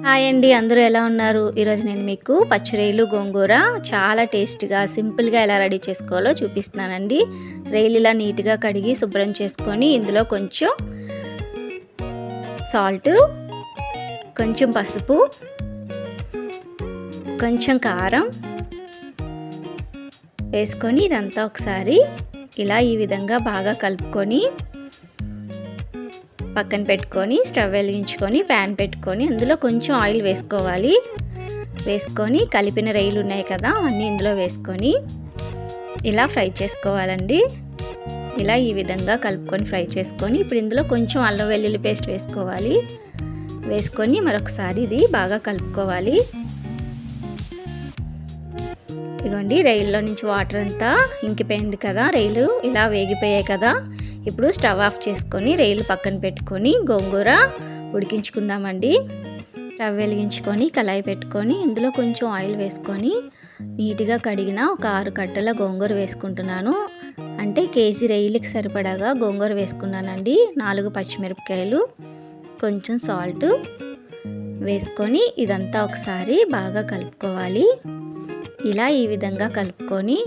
Hi అండి, అందరూ ఎలా ఉన్నారు? ఈరోజు నేను మీకు పచ్చి గోంగూర చాలా టేస్ట్గా సింపుల్గా ఎలా రెడీ చేసుకోవాలో చూపిస్తున్నానండి. రొయ్యలు ఇలా నీట్గా కడిగి శుభ్రం చేసుకొని ఇందులో కొంచెం సాల్ట్, కొంచెం పసుపు, కొంచెం కారం వేసుకొని ఇదంతా ఒకసారి ఇలా ఈ విధంగా బాగా కలుపుకొని పక్కన పెట్టుకొని స్టవ్ వెలిగించుకొని ప్యాన్ పెట్టుకొని అందులో కొంచెం ఆయిల్ వేసుకోవాలి. వేసుకొని కలిపిన రొయ్యలు ఉన్నాయి కదా అన్నీ ఇందులో వేసుకొని ఇలా ఫ్రై చేసుకోవాలండి. ఇలా ఈ విధంగా కలుపుకొని ఫ్రై చేసుకొని ఇప్పుడు ఇందులో కొంచెం అల్లం వెల్లుల్లి పేస్ట్ వేసుకోవాలి. వేసుకొని మరొకసారి ఇది బాగా కలుపుకోవాలి. ఇదిగోండి, రొయ్యల్లో నుంచి వాటర్ అంతా ఇంకిపోయింది కదా, రొయ్యలు ఇలా వేగిపోయాయి కదా. ఇప్పుడు స్టవ్ ఆఫ్ చేసుకొని రొయ్యలు పక్కన పెట్టుకొని గోంగూర ఉడికించుకుందామండి. స్టవ్ వెలిగించుకొని కళాయి పెట్టుకొని ఇందులో కొంచెం ఆయిల్ వేసుకొని నీట్గా కడిగిన ఒక 6 కట్టల గోంగూర వేసుకుంటున్నాను. అంటే కేజీ రొయ్యలకి సరిపడాగా గోంగూర వేసుకున్నానండి. 4 పచ్చిమిరపకాయలు, కొంచెం సాల్ట్ వేసుకొని ఇదంతా ఒకసారి బాగా కలుపుకోవాలి. ఇలా ఈ విధంగా కలుపుకొని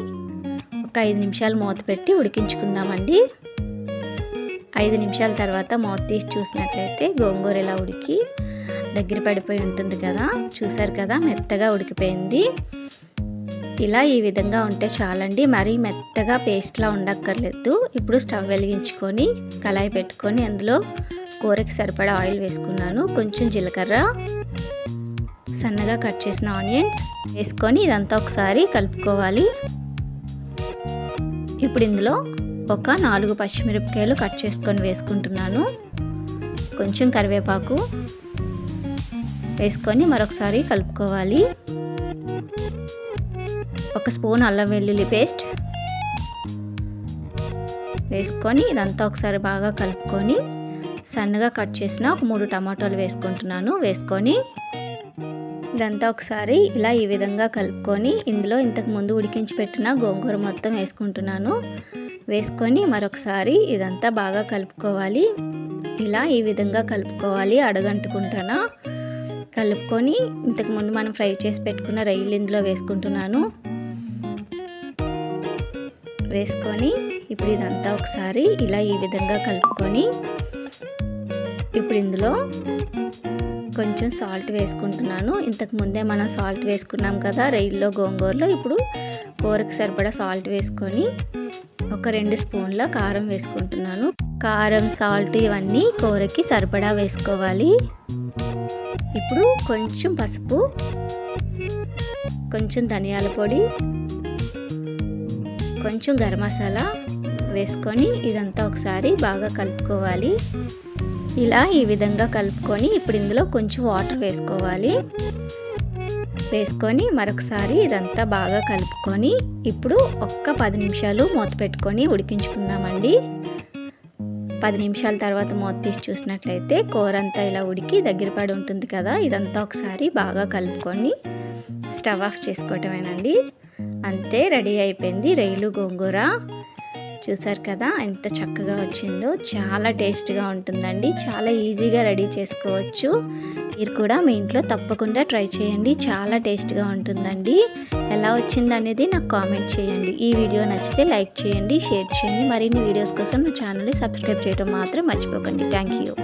ఒక 5 నిమిషాలు మూత పెట్టి ఉడికించుకుందామండి. 5 నిమిషాల తర్వాత మూత తీసి చూసినట్లయితే గోంగూర ఇలా ఉడికి దగ్గర పడిపోయి ఉంటుంది కదా. చూసారు కదా, మెత్తగా ఉడికిపోయింది. ఇలా ఈ విధంగా ఉంటే చాలండి, మరీ మెత్తగా పేస్ట్లా ఉండక్కర్లేదు. ఇప్పుడు స్టవ్ వెలిగించుకొని కళాయి పెట్టుకొని అందులో కూరకి సరిపడా ఆయిల్ వేసుకున్నాను. కొంచెం జీలకర్ర, సన్నగా కట్ చేసిన ఆనియన్స్ వేసుకొని ఇదంతా ఒకసారి కలుపుకోవాలి. ఇప్పుడు ఇందులో ఒక 4 పచ్చిమిరపకాయలు కట్ చేసుకొని వేసుకుంటున్నాను. కొంచెం కరివేపాకు వేసుకొని మరొకసారి కలుపుకోవాలి. 1 స్పూన్ అల్లం వెల్లుల్లి పేస్ట్ వేసుకొని ఇదంతా ఒకసారి బాగా కలుపుకొని సన్నగా కట్ చేసిన ఒక 3 టమాటాలు వేసుకుంటున్నాను. వేసుకొని ఇదంతా ఒకసారి ఇలా ఈ విధంగా కలుపుకొని ఇందులో ఇంతకుముందు ఉడికించి పెట్టిన గోంగూర మొత్తం వేసుకుంటున్నాను. వేసుకొని మరొకసారి ఇదంతా బాగా కలుపుకోవాలి. ఇలా ఈ విధంగా కలుపుకోవాలి, అడగంటుకుంటానా కలుపుకొని ఇంతకుముందు మనం ఫ్రై చేసి పెట్టుకున్న రొయ్యలు ఇందులో వేసుకుంటున్నాను. వేసుకొని ఇప్పుడు ఇదంతా ఒకసారి ఇలా ఈ విధంగా కలుపుకొని ఇప్పుడు ఇందులో కొంచెం సాల్ట్ వేసుకుంటున్నాను. ఇంతకుముందే మనం సాల్ట్ వేసుకున్నాం కదా రొయ్యల్లో గోంగూరలో. ఇప్పుడు కూరకు సరిపడా సాల్ట్ వేసుకొని ఒక 2 స్పూన్ల కారం వేసుకుంటున్నాను. కారం, సాల్ట్ ఇవన్నీ కూరకి సరిపడా వేసుకోవాలి. ఇప్పుడు కొంచెం పసుపు, కొంచెం ధనియాల పొడి, కొంచెం గరం మసాలా వేసుకొని ఇదంతా ఒకసారి బాగా కలుపుకోవాలి. ఇలా ఈ విధంగా కలుపుకొని ఇప్పుడు ఇందులో కొంచెం వాటర్ వేసుకోవాలి. వేసుకొని మరొకసారి ఇదంతా బాగా కలుపుకొని ఇప్పుడు ఒక్క 10 నిమిషాలు మూత పెట్టుకొని ఉడికించుకుందామండి. 10 నిమిషాల తర్వాత మూత తీసి చూసినట్లయితే కూర అంతా ఇలా ఉడికి దగ్గర పడి ఉంటుంది కదా. ఇదంతా ఒకసారి బాగా కలుపుకొని స్టవ్ ఆఫ్ చేసుకోవటమేనండి. అంతే, రెడీ అయిపోయింది రొయ్యలు గోంగూర. చూసారు కదా ఎంత చక్కగా వచ్చిందో. చాలా టేస్ట్గా ఉంటుందండి, చాలా ఈజీగా రెడీ చేసుకోవచ్చు. మీరు కూడా మీ ఇంట్లో తప్పకుండా ట్రై చేయండి, చాలా టేస్ట్గా ఉంటుందండి. ఎలా వచ్చింది అనేది నాకు కామెంట్ చేయండి. ఈ వీడియో నచ్చితే లైక్ చేయండి, షేర్ చేయండి. మరిన్ని వీడియోస్ కోసం నా ఛానల్ని సబ్స్క్రైబ్ చేయడం మాత్రం మర్చిపోకండి. Thank you.